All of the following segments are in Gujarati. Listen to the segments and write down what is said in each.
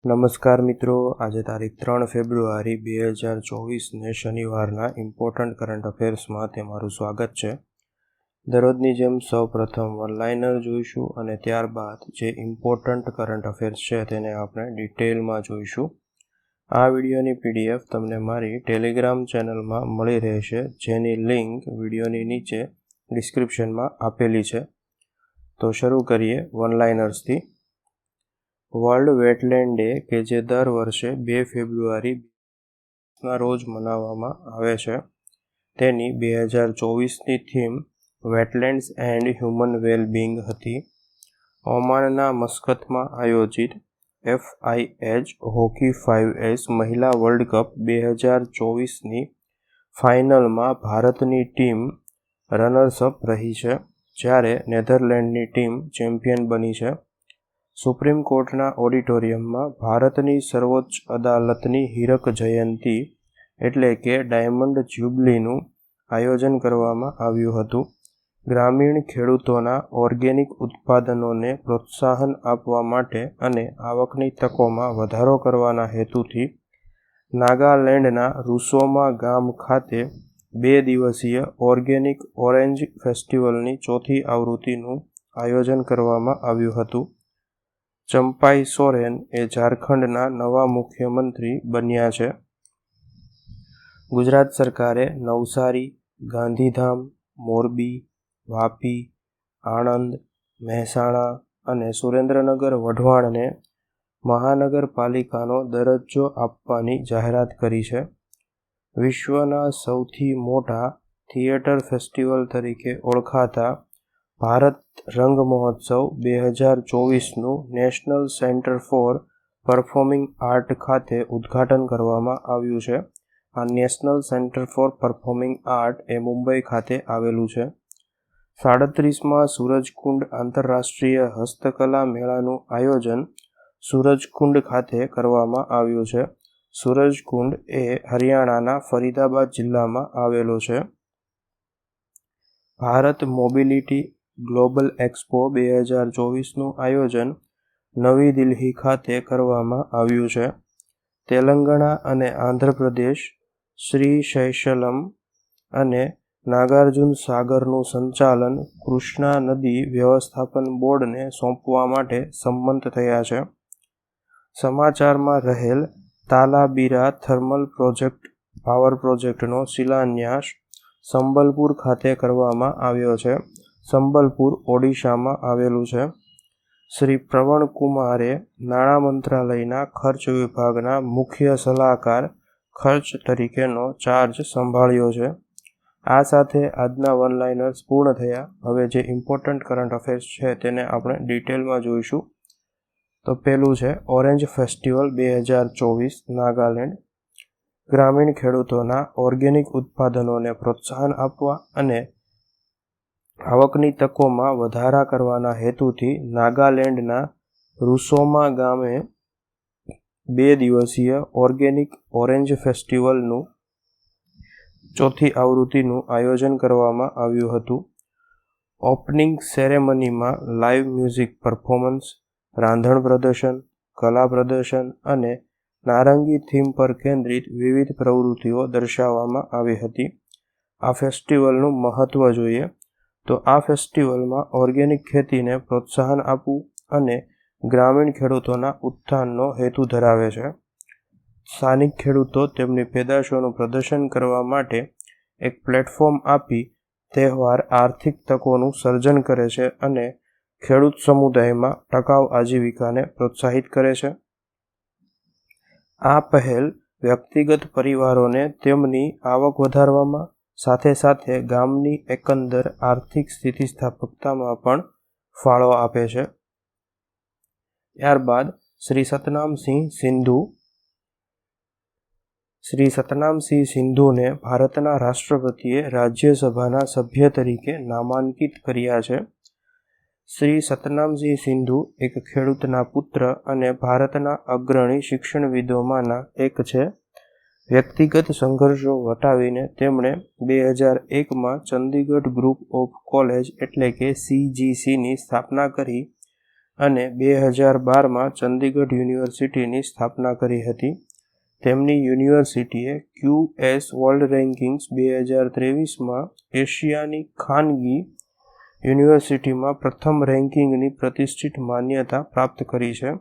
નમસ્કાર મિત્રો, આજે તારીખ 3 ફેબ્રુઆરી 2024ને શનિવારના ઇમ્પોર્ટન્ટ કરંટ અફેર્સમાં તમારું સ્વાગત છે. દરરોજની જેમ સૌપ્રથમ વનલાઇનર જોઈશું અને ત્યારબાદ જે ઇમ્પોર્ટન્ટ કરંટ અફેર્સ છે તેને આપણે ડિટેલમાં જોઈશું. આ વિડીયોની પીડીએફ તમને મારી ટેલિગ્રામ ચેનલમાં મળી રહેશે, જેની લિંક વિડીયોની નીચે ડિસ્ક્રિપ્શનમાં આપેલી છે. તો શરૂ કરીએ વનલાઇનર્સથી. વર્લ્ડ વેટલેન્ડ ડે કે જે દર વર્ષે 2 ફેબ્રુઆરીના રોજ મનાવવામાં આવે છે, તેની 2024ની theme wetlands and human wellbeing હતી. ઓમાનના મસ્કતમાં આયોજિત FIH હોકી 5S મહિલા વર્લ્ડ કપ 2024ની ફાઇનલમાં ભારતની ટીમ રનર્સઅપ રહી છે, જ્યારે નેધરલેન્ડની ટીમ ચેમ્પિયન બની છે. સુપ્રીમ કોર્ટના ઓડિટોરિયમમાં ભારતની સર્વોચ્ચ અદાલતની હીરક જયંતી એટલે કે ડાયમંડ જ્યુબલીનું આયોજન કરવામાં આવ્યું હતું. ગ્રામીણ ખેડૂતોના ઓર્ગેનિક ઉત્પાદનોને પ્રોત્સાહન આપવા માટે અને આવકની તકોમાં વધારો કરવાના હેતુથી નાગાલેન્ડના રૂસોમા ગામ ખાતે 2 દિવસીય ઓર્ગેનિક ઓરેન્જ ફેસ્ટિવલની ચોથી આવૃત્તિનું આયોજન કરવામાં આવ્યું હતું. ચંપાઈ સોરેન એ ઝારખંડના નવા મુખ્યમંત્રી બન્યા છે. ગુજરાત સરકારે નવસારી, ગાંધીધામ, મોરબી, વાપી, આણંદ, મહેસાણા અને સુરેન્દ્રનગર વઢવાણને મહાનગરપાલિકાનો દરજ્જો આપવાની જાહેરાત કરી છે. વિશ્વના સૌથી મોટા થિયેટર ફેસ્ટિવલ તરીકે ઓળખાતા ભારત રંગ મહોત્સવ 2024નું national centre for performing art ખાતે ઉદ્ઘાટન કરવામાં આવ્યું છે. આ national centre for performing art એ મુંબઈ ખાતે આવેલું છે. 37મા સૂરજકુંડ આંતરરાષ્ટ્રીય હસ્તકલા મેળાનું આયોજન સૂરજકુંડ ખાતે કરવામાં આવ્યું છે. સૂરજકુંડ એ હરિયાણાના ફરીદાબાદ જિલ્લામાં આવેલો છે. ભારત મોબિલિટી ગ્લોબલ એક્સપો 2024નું આયોજન નવી દિલ્હી ખાતે કરવામાં આવ્યું છે. તેલંગાણા અને આંધ્રપ્રદેશ શ્રીશૈશલમ અને નાગાર્જુન સાગરનું સંચાલન કૃષ્ણા નદી વ્યવસ્થાપન બોર્ડને સોંપવા માટે સંમત થયા છે. સમાચારમાં રહેલ તાલાબીરા થર્મલ પાવર પ્રોજેક્ટનો શિલાન્યાસ સંબલપુર ખાતે કરવામાં આવ્યો છે. સંબલપુર ઓડિશામાં આવેલું છે. શ્રી પ્રવણ કુમારે નાણાં મંત્રાલયના ખર્ચ વિભાગના મુખ્ય સલાહકાર ખર્ચ તરીકેનો ચાર્જ સંભાળ્યો છે. આ સાથે આજના વનલાઇનર્સ પૂર્ણ થયા. હવે જે ઇમ્પોર્ટન્ટ કરંટ અફેર્સ છે તેને આપણે ડિટેલમાં જોઈશું. તો પહેલું છે ઓરેન્જ ફેસ્ટિવલ 2024 નાગાલેન્ડ. ગ્રામીણ ખેડૂતોના ઓર્ગેનિક ઉત્પાદનોને પ્રોત્સાહન આપવા અને આવકની તકોમાં વધારા કરવાના હેતુથી નાગાલેન્ડના રૂસોમા ગામે 2 દિવસીય ઓર્ગેનિક ઓરેન્જ ફેસ્ટિવલનું ચોથી આવૃત્તિનું આયોજન કરવામાં આવ્યું હતું. ઓપનિંગ સેરેમનીમાં લાઇવ મ્યુઝિક પરફોર્મન્સ, રાંધણ પ્રદર્શન, કલા પ્રદર્શન અને નારંગી થીમ પર કેન્દ્રિત વિવિધ પ્રવૃત્તિઓ દર્શાવવામાં આવી હતી. આ ફેસ્ટિવલનું મહત્ત્વ જોઈએ તો આ ફેસ્ટિવલમાં ઓર્ગેનિક ખેતીને પ્રોત્સાહન આપવું અને ગ્રામીણ ખેડૂતોના ઉત્થાનનો હેતુ ધરાવે છે. સ્થાનિક ખેડૂતો તેમની પેદાશોનું પ્રદર્શન કરવા માટે એક પ્લેટફોર્મ આપી તહેવાર આર્થિક તકોનું સર્જન કરે છે અને ખેડૂત સમુદાયમાં ટકાઉ આજીવિકાને પ્રોત્સાહિત કરે છે. આ પહેલ વ્યક્તિગત પરિવારોને તેમની આવક વધારવામાં સાથે સાથે ગામની એકંદર આર્થિક સ્થિતિસ્થાપકતામાં પણ ફાળો આપે છે. ત્યારબાદ શ્રી સતનામસિંહ સિંધુને ભારતના રાષ્ટ્રપતિએ રાજ્યસભાના સભ્ય તરીકે નામાંકિત કર્યા છે. શ્રી સતનામસિંહ સિંધુ એક ખેડૂતના પુત્ર અને ભારતના અગ્રણી શિક્ષણવિદોમાંના એક છે. વ્યક્તિગત સંઘર્ષો વટાવીને તેમણે 2001માં ચંદીગઢ ગ્રુપ ઓફ કોલેજ એટલે કે CGCની સ્થાપના કરી અને 2012માં ચંદીગઢ યુનિવર્સિટીની સ્થાપના કરી હતી. તેમની યુનિવર્સિટીએ QS વર્લ્ડ રેન્કિંગ્સ 2023માં એશિયાની ખાનગી યુનિવર્સિટીમાં પ્રથમ રેન્કિંગની પ્રતિષ્ઠિત માન્યતા પ્રાપ્ત કરી છે.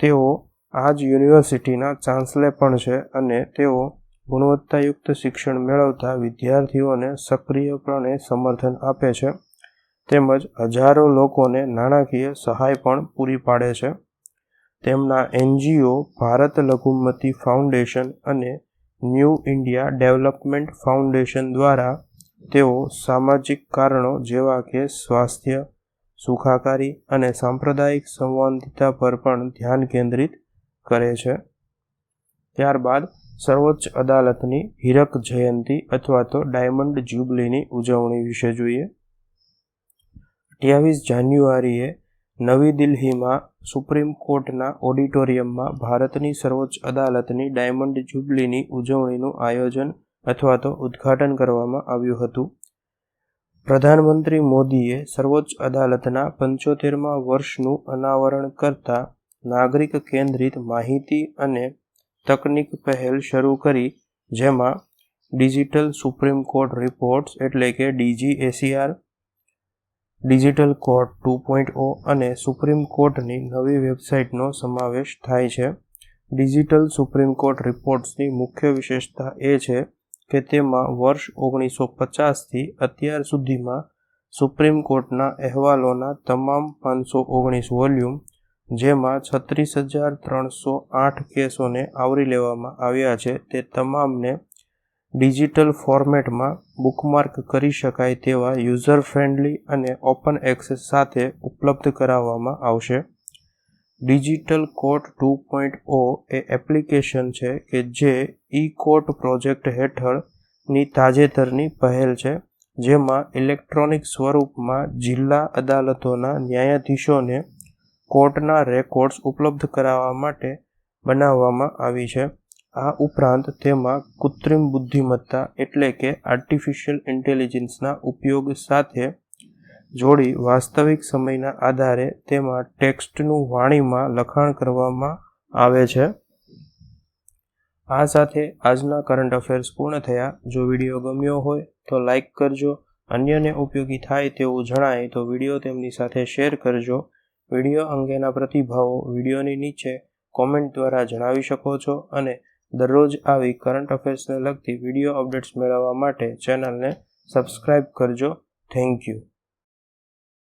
તેઓ આ જ યુનિવર્સિટીના ચાન્સેલર પણ છે અને તેઓ ગુણવત્તાયુક્ત શિક્ષણ મેળવતા વિદ્યાર્થીઓને સક્રિયપણે સમર્થન આપે છે તેમજ હજારો લોકોને નાણાકીય સહાય પણ પૂરી પાડે છે. તેમના NGO ભારત લઘુમતી ફાઉન્ડેશન અને ન્યૂ ઇન્ડિયા ડેવલપમેન્ટ ફાઉન્ડેશન દ્વારા તેઓ સામાજિક કારણો જેવા કે સ્વાસ્થ્ય, સુખાકારી અને સાંપ્રદાયિક સંવાદિતા પર પણ ધ્યાન કેન્દ્રિત કરે છે. ત્યારબાદ સર્વોચ્ચ અદાલતની હીરક જયંતિ અથવા તો ડાયમંડ જ્યુબલીની ઉજવણી વિશે જોઈએ. 28 જાન્યુઆરીએ નવી દિલ્હીમાં સુપ્રીમ કોર્ટના ઓડિટોરિયમમાં ભારતની સર્વોચ્ચ અદાલતની ડાયમંડ જ્યુબલીની ઉજવણીનું આયોજન અથવા તો ઉદ્ઘાટન કરવામાં આવ્યું હતું. પ્રધાનમંત્રી મોદીએ સર્વોચ્ચ અદાલતના 75મા વર્ષનું અનાવરણ કરતા નાગરિક કેન્દ્રિત માહિતી અને તકનીક પહેલ શરૂ કરી, જેમાં ડિજિટલ સુપ્રીમ કોર્ટ રિપોર્ટ્સ એટલે કે DGACR, ડિજિટલ કોર્ટ 2.0 અને સુપ્રીમ કોર્ટની નવી વેબસાઇટનો સમાવેશ થાય છે. ડિજિટલ સુપ્રીમ કોર્ટ રિપોર્ટ્સની મુખ્ય વિશેષતા એ છે કે તેમાં વર્ષ 1950થી અત્યાર સુધીમાં સુપ્રીમ કોર્ટના અહેવાલોના તમામ 519 વોલ્યુમ, જેમાં 36,308 કેસોને આવરી લેવામાં આવ્યા છે, તે તમામને ડિજિટલ ફોર્મેટમાં બુકમાર્ક કરી શકાય તેવા યુઝર ફ્રેન્ડલી અને ઓપન એક્સેસ સાથે ઉપલબ્ધ કરાવવામાં આવશે. ડિજિટલ કોર્ટ 2.0 એ એપ્લિકેશન છે કે જે ઈ-કોર્ટ પ્રોજેક્ટ હેઠળની તાજેતરની પહેલ છે, જેમાં ઇલેક્ટ્રોનિક સ્વરૂપમાં જિલ્લા અદાલતોના ન્યાયાધીશોને કોર્ટના રેકોર્ડ્સ ઉપલબ્ધ કરાવવા માટે બનાવવામાં આવી છે. આ ઉપરાંત તેમાં કૃત્રિમ બુદ્ધિમત્તા એટલે કે આર્ટિફિશિયલ ઇન્ટેલિજન્સના ઉપયોગ સાથે જોડી વાસ્તવિક સમયના આધારે તેમાં ટેક્સ્ટનું વાણીમાં લખાણ કરવામાં આવે છે. આ સાથે આજના કરંટ અફેર્સ પૂર્ણ થયા. જો વિડીયો ગમ્યો હોય તો લાઇક કરજો. અન્યને ઉપયોગી થાય તેવું જણાય તો વિડીયો તેમની સાથે શેર કરજો. વિડીયો અંગેના પ્રતિભાવો વિડીયોની નીચે કોમેન્ટ દ્વારા જણાવી શકો છો અને દરરોજ આવી કરંટ અફેર્સને લગતી વિડીયો અપડેટ્સ મેળવવા માટે ચેનલને સબસ્ક્રાઇબ કરજો. Thank you.